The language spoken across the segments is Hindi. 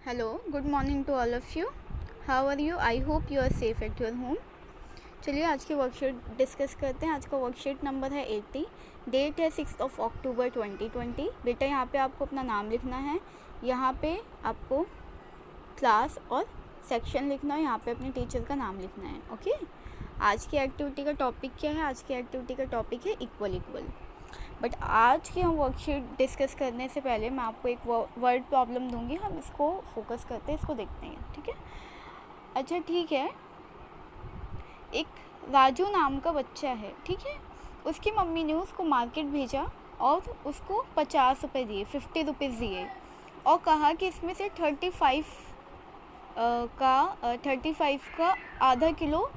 Hello, good morning to all of you. How are you? I hope you are safe at your home. चलिए आज की वर्कशीट डिस्कस करते हैं. आज का वर्कशीट नंबर है 80. डेट है 6 अक्टूबर 2020. बेटा यहाँ पे आपको अपना नाम लिखना है. यहाँ पे आपको क्लास और सेक्शन लिखना है. यहाँ पे अपने टीचर का नाम लिखना है. ओके. आज की एक्टिविटी का टॉपिक क्या है? आज की एक्टिविटी का टॉपिक है इक्वल. बट आज की हम वर्कशीट डिस्कस करने से पहले मैं आपको एक वर्ड प्रॉब्लम दूंगी. हम इसको फोकस करते हैं, इसको देखते हैं. ठीक है. अच्छा ठीक है. एक राजू नाम का बच्चा है. ठीक है. उसकी मम्मी ने उसको मार्केट भेजा और उसको 50 रुपये दिए, 50 रुपीज़ दिए और कहा कि इसमें से 35 का आधा किलो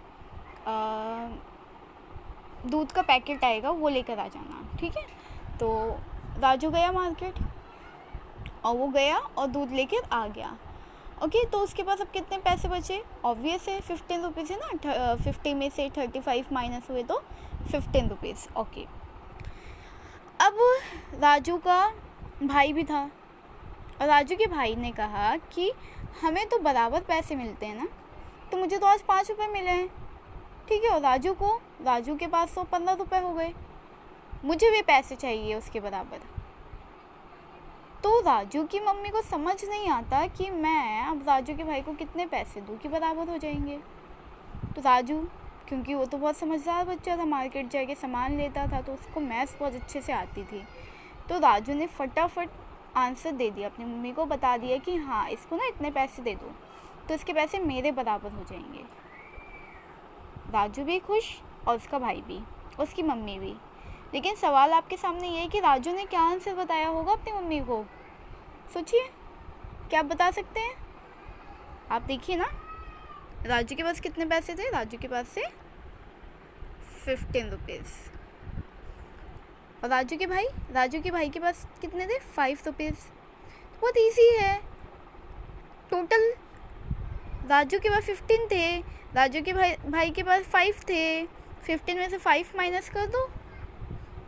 दूध का पैकेट आएगा, वो लेकर आ जाना. ठीक है. तो राजू गया मार्केट और वो गया और दूध लेकर आ गया. ओके. तो उसके पास अब कितने पैसे बचे? ऑब्वियस है 15 रुपीज़ है ना. 50 में से 35 माइनस हुए तो 15 रुपीज़. ओके. अब राजू का भाई भी था और राजू के भाई ने कहा कि हमें तो बराबर पैसे मिलते हैं ना, तो मुझे तो आज 5 रुपये मिले हैं. ठीक है. और राजू के पास तो 15 रुपये हो गए. मुझे भी पैसे चाहिए उसके बराबर. तो राजू की मम्मी को समझ नहीं आता कि मैं अब राजू के भाई को कितने पैसे दूँ कि बराबर हो जाएंगे. तो राजू, क्योंकि वो तो बहुत समझदार बच्चा था, मार्केट जाके सामान लेता था, तो उसको मैथ्स बहुत अच्छे से आती थी. तो राजू ने फटाफट आंसर दे दिया, अपनी मम्मी को बता दिया कि हाँ इसको ना इतने पैसे दे दो तो इसके पैसे मेरे बराबर हो जाएंगे. राजू भी खुश और उसका भाई भी, उसकी मम्मी भी. लेकिन सवाल आपके सामने ये है कि राजू ने क्या आंसर बताया होगा अपनी मम्मी को. सोचिए, क्या आप बता सकते हैं? आप देखिए ना, राजू के पास कितने पैसे थे? राजू के पास से 15 रुपीज़. और राजू के भाई के पास कितने थे? 5 रुपीज़. बहुत ईजी है. टोटल राजू के पास 15 थे, राजू के भाई के पास 5 थे. 15 में से 5 माइनस कर दो.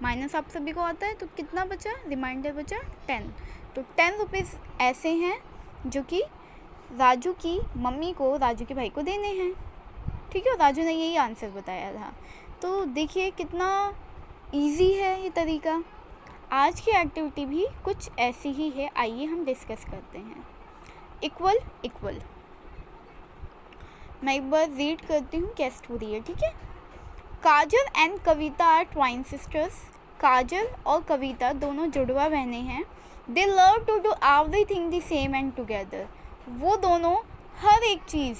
माइनस आप सभी को आता है, तो कितना बचा? रिमाइंडर बचा 10. तो 10 रुपीज़ ऐसे हैं जो कि राजू की मम्मी को राजू के भाई को देने हैं. ठीक है. और राजू ने यही आंसर बताया था. तो देखिए कितना इजी है ये तरीका. आज की एक्टिविटी भी कुछ ऐसी ही है. आइए हम डिस्कस करते हैं. इक्वल. मैं एक बार रीड करती हूँ क्या स्टोरी है. ठीक है. Kajal and Kavita are twin sisters. Kajal और कविता दोनों जुड़वा बहनें हैं. They love to do everything the same and together. वो दोनों हर एक चीज़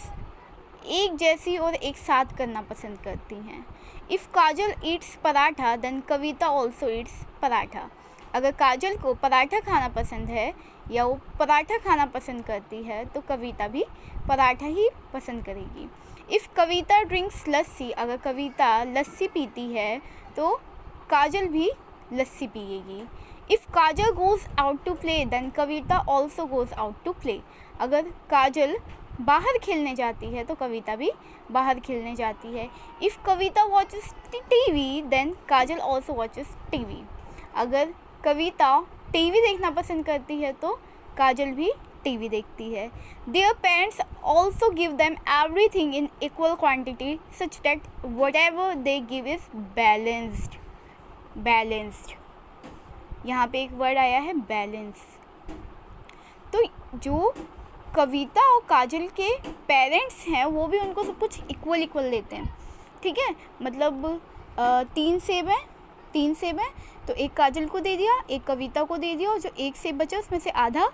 एक जैसी और एक साथ करना पसंद करती हैं. If Kajal eats paratha then Kavita also eats paratha. अगर काजल को पराठा खाना पसंद है या वो पराठा खाना पसंद करती है तो कविता भी पराठा ही पसंद करेगी. If Kavita drinks lassi. अगर कविता लस्सी पीती है तो काजल भी लस्सी पिएगी. If Kajal goes out to play then Kavita also goes out to play. अगर काजल बाहर खेलने जाती है तो कविता भी बाहर खेलने जाती है. If Kavita watches TV then Kajal also watches TV. अगर कविता टीवी देखना पसंद करती है तो काजल भी टीवी देखती है. Their parents also give them everything in equal quantity such that whatever they give is balanced. यहाँ पे एक वर्ड आया है बैलेंस. तो जो कविता और काजल के पेरेंट्स हैं वो भी उनको सब कुछ इक्वल देते हैं. ठीक है. मतलब 3 सेब हैं तो एक काजल को दे दिया, एक कविता को दे दिया, और जो एक सेब बचा उसमें से आधा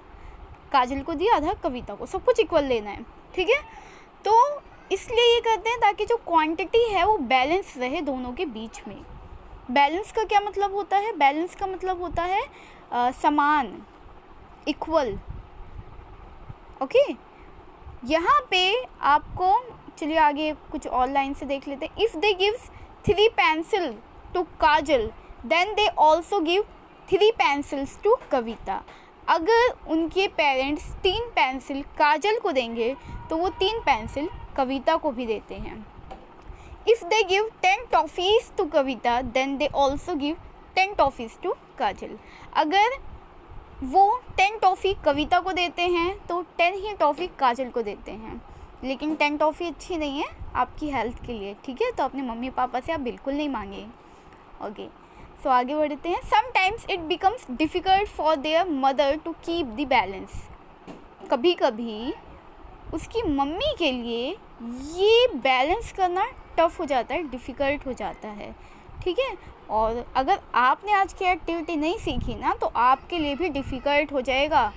काजल को दिया, आधा कविता को. सब कुछ इक्वल लेना है. ठीक है. तो इसलिए ये करते हैं ताकि जो क्वांटिटी है वो बैलेंस रहे दोनों के बीच में. बैलेंस का क्या मतलब होता है? बैलेंस का मतलब होता है समान, इक्वल. ओके. यहाँ पे आपको, चलिए आगे कुछ और लाइन से देख लेते हैं. If they gives 3 pencil to Kajal then they also give 3 pencils to Kavita. अगर उनके पेरेंट्स 3 पेंसिल काजल को देंगे तो वो 3 पेंसिल कविता को भी देते हैं. If they give 10 toffees to Kavita then they also give 10 toffees to Kajal. अगर वो 10 टॉफ़ी कविता को देते हैं तो 10 ही टॉफ़ी काजल को देते हैं, लेकिन 10 टॉफ़ी अच्छी नहीं है आपकी हेल्थ के लिए, ठीक है। तो अपने मम्मी पापा से आप बिल्कुल नहीं मांगे। ओके, सो आगे बढ़ते हैं। Sometimes it becomes difficult for their mother to keep the balance. कभी कभी उसकी मम्मी के लिए ये बैलेंस करना टफ़ हो जाता है, डिफ़िकल्ट हो जाता है, ठीक है। और अगर आपने आज की एक्टिविटी नहीं सीखी ना तो आपके लिए भी डिफ़िकल्ट हो जाएगा,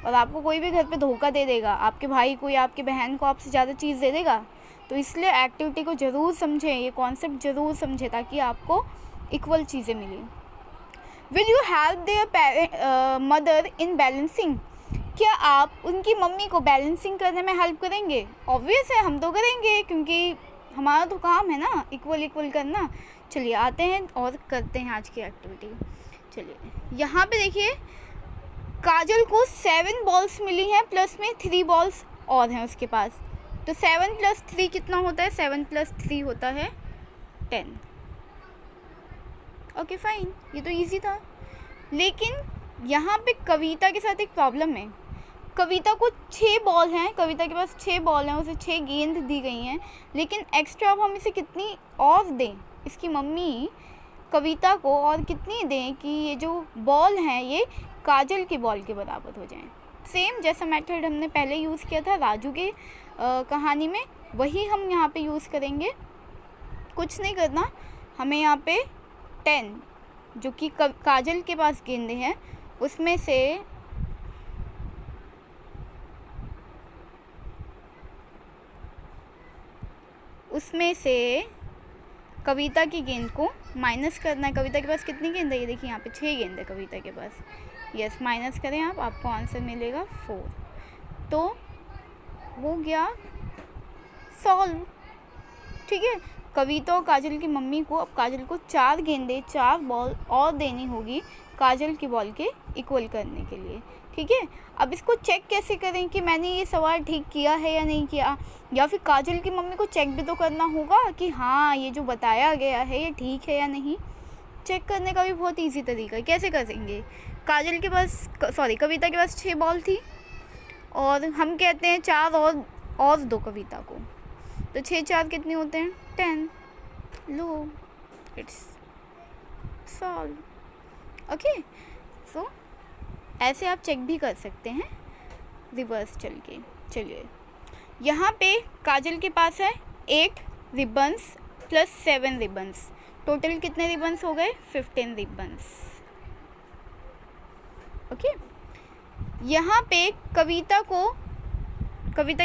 और आपको कोई भी घर पे धोखा दे देगा, आपके भाई को या आपकी बहन को आपसे ज़्यादा चीज़ दे देगा। तो इसलिए एक्टिविटी को ज़रूर समझें, ये कॉन्सेप्ट ज़रूर समझें ताकि आपको इक्वल चीज़ें मिलें। Will you help there mother in balancing? क्या आप उनकी मम्मी को बैलेंसिंग करने में हेल्प करेंगे? ऑब्वियस है, हम तो करेंगे, क्योंकि हमारा तो काम है ना इक्वल करना। चलिए आते हैं और करते हैं आज की एक्टिविटी। चलिए यहाँ पे देखिए, काजल को 7 बॉल्स मिली हैं, प्लस में 3 बॉल्स और हैं उसके पास। तो 7 + 3 कितना होता है? 7 + 3 होता है 10। ओके फाइन, ये तो इजी था। लेकिन यहाँ पे कविता के साथ एक प्रॉब्लम है। कविता को 6 बॉल हैं, कविता के पास 6 बॉल हैं, उसे 6 गेंद दी गई हैं, लेकिन एक्स्ट्रा अब हम इसे कितनी और दें, इसकी मम्मी कविता को और कितनी दें कि ये जो बॉल हैं ये काजल की बॉल के बराबर हो जाएं। सेम जैसा मेथड हमने पहले यूज़ किया था राजू के कहानी में, वही हम यहाँ पे यूज़ करेंगे। कुछ नहीं करना, हमें यहाँ पे 10 जो कि काजल के पास गेंदें हैं उसमें से कविता की गेंद को माइनस करना है। कविता के पास कितनी गेंद है? ये देखिए यहाँ पे 6 गेंद है कविता के पास। यस, माइनस करें आप, आपको आंसर मिलेगा 4। तो हो गया सॉल्व, ठीक है। कविता और काजल की मम्मी को अब काजल को 4 गेंदें, 4 बॉल और देनी होगी काजल की बॉल के इक्वल करने के लिए, ठीक है। अब इसको चेक कैसे करें कि मैंने ये सवाल ठीक किया है या नहीं किया, या फिर काजल की मम्मी को चेक भी तो करना होगा कि हाँ ये जो बताया गया है ये ठीक है या नहीं। चेक करने का भी बहुत इजी तरीका है। कैसे करेंगे? कविता के पास 6 बॉल थी और हम कहते हैं 4 और दो कविता को, तो 6 4 कितने होते हैं? 10। लो, इट्स सॉल्व। ओके, सो ऐसे आप चेक भी कर सकते हैं रिवर्स चल के। चलिए यहाँ पे काजल के पास है 8 रिबन्स प्लस 7 रिबन्स। टोटल कितने रिबन्स हो गए? 15 रिबन्स। ओके, यहाँ पे कविता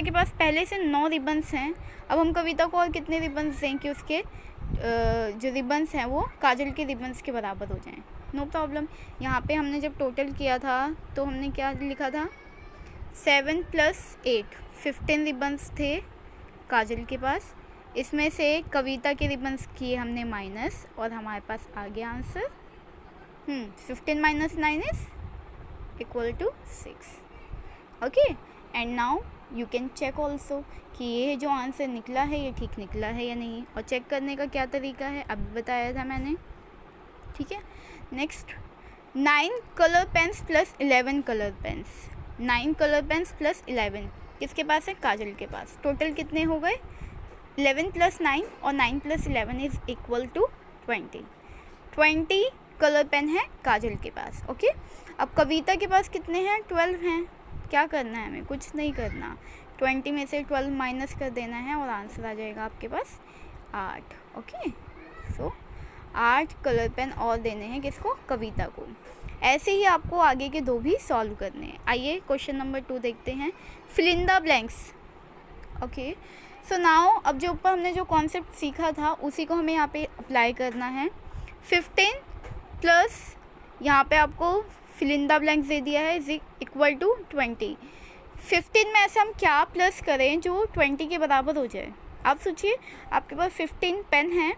के पास पहले से 9 रिबन्स हैं। अब हम कविता को और कितने रिबन्स दें कि उसके जो रिबन्स हैं वो काजल के रिबन्स के बराबर हो जाएं? No problem. यहाँ पे हमने जब टोटल किया था तो हमने क्या लिखा था? 7 + 8, 15 रिबन्स थे काजल के पास। इसमें से कविता के रिबन्स किए हमने माइनस और हमारे पास आ गया answer 15 - 9 = 6। Okay, and now you can check also कि ये जो आंसर निकला है ये ठीक निकला है या नहीं। और चेक करने का क्या तरीका है अभी बताया था मैंने, ठीक है। Next, 9 colour pens plus 11 colour pens. 9 colour pens plus 11 किसके पास है? काजल के पास। टोटल कितने हो गए? 11 + 9 और 9 + 11 = 20। 20 कलर पेन है काजल के पास। ओके, अब कविता के पास कितने हैं? 12 हैं। क्या करना है हमें? कुछ नहीं करना, 20 में से 12 माइनस कर देना है और आंसर आ जाएगा आपके पास 8। ओके, सो 8 कलर पेन और देने हैं किसको? कविता को। ऐसे ही आपको आगे के 2 भी सॉल्व करने हैं। आइए क्वेश्चन नंबर 2 देखते हैं। Fill in the blanks. Okay, so now अब जो ऊपर हमने जो कॉन्सेप्ट सीखा था उसी को हमें यहाँ पे अप्लाई करना है। 15 प्लस यहाँ पे आपको फिल इन द ब्लैंक्स दे दिया है = 20। 15 में ऐसे हम क्या प्लस करें जो 20 के बराबर हो जाए? आप सोचिए, आपके पास 15 पेन है,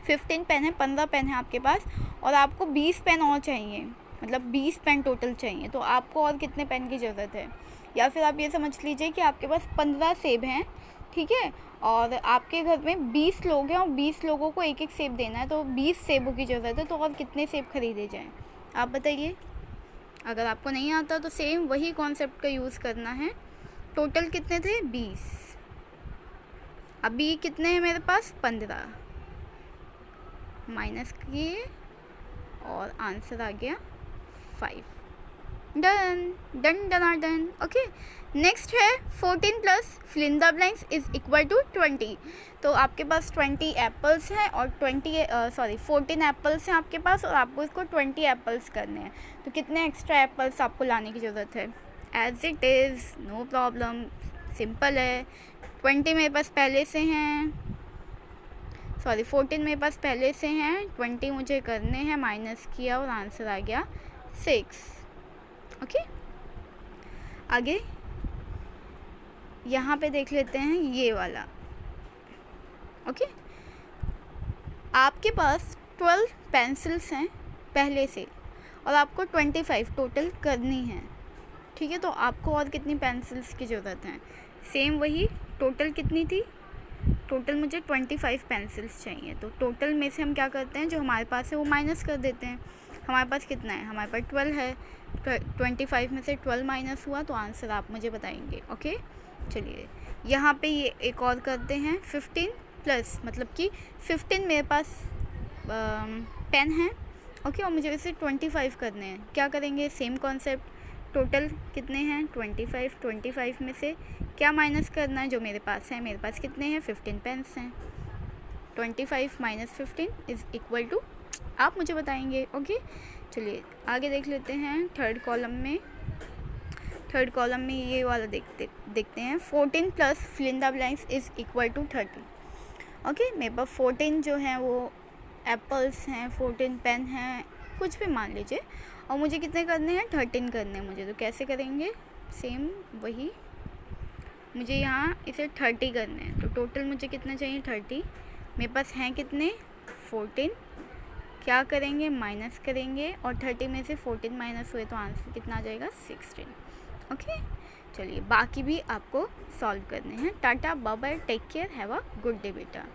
15 पेन है आपके पास, और आपको 20 पेन और चाहिए, मतलब 20 पेन टोटल चाहिए। तो आपको और कितने पेन की ज़रूरत है? या फिर आप ये समझ लीजिए कि आपके पास 15 सेब हैं, ठीक है, और आपके घर में 20 लोग हैं और 20 लोगों को एक सेब देना है, तो 20 सेबों की ज़रूरत है। तो और कितने सेब खरीदे जाएँ? आप बताइए। अगर आपको नहीं आता तो सेम वही कॉन्सेप्ट का यूज़ करना है। टोटल कितने थे? 20। अभी कितने हैं मेरे पास? 15 माइनस किए और आंसर आ गया 5। Done done done done. Okay, next है 14 plus fill in the blanks is equal to 20। तो आपके पास 20 एप्पल्स हैं और 14 एप्पल्स हैं आपके पास, और आपको इसको 20 एप्पल्स करने हैं। तो कितने एक्स्ट्रा एप्पल्स आपको लाने की ज़रूरत है? As it is, no problem, simple है। 20 मेरे पास पहले से हैं, 14 मेरे पास पहले से हैं, 20 मुझे करने हैं, माइनस किया और आंसर आ गया 6। ओके, आगे यहाँ पे देख लेते हैं ये वाला। ओके, आपके पास 12 पेंसिल्स हैं पहले से और आपको 25 टोटल करनी है। ठीक है, तो आपको और कितनी पेंसिल्स की ज़रूरत है? सेम वही, टोटल कितनी थी? टोटल मुझे 25 पेंसिल्स चाहिए। तो टोटल में से हम क्या करते हैं, जो हमारे पास है वो माइनस कर देते हैं। हमारे पास कितना है? हमारे पास 12 है। 25 में से 12 माइनस हुआ तो आंसर आप मुझे बताएंगे। ओके, चलिए यहाँ पे ये एक और करते हैं। 15 प्लस, मतलब कि 15 मेरे पास पेन है। ओके, और मुझे इसे 25 करने हैं। क्या करेंगे? Same concept. टोटल कितने हैं? 25। 25 में से क्या माइनस करना है? जो मेरे पास है, मेरे पास कितने हैं? 15 पेन्स हैं। 25 माइनस 15 इज़ इक्वल टू, आप मुझे बताएंगे। ओके, चलिए आगे देख लेते हैं। थर्ड कॉलम में ये वाला देखते हैं। 14 plus fill in the blanks is equal to 30। Okay, मेरे पास 14 जो हैं वो एप्पल्स हैं, 14 पेन हैं, कुछ भी मान लीजिए, और मुझे कितने करने हैं? 13 करने हैं मुझे। तो कैसे करेंगे? सेम वही, मुझे यहाँ इसे 30 करने हैं। तो टोटल मुझे कितना चाहिए? 30। मेरे पास हैं कितने? 14। क्या करेंगे? माइनस करेंगे, और 30 में से 14 माइनस हुए तो आंसर कितना आ जाएगा? 16। ओके, चलिए बाकी भी आपको सॉल्व करने हैं। Tata, bye bye, take care, have a good day बेटा।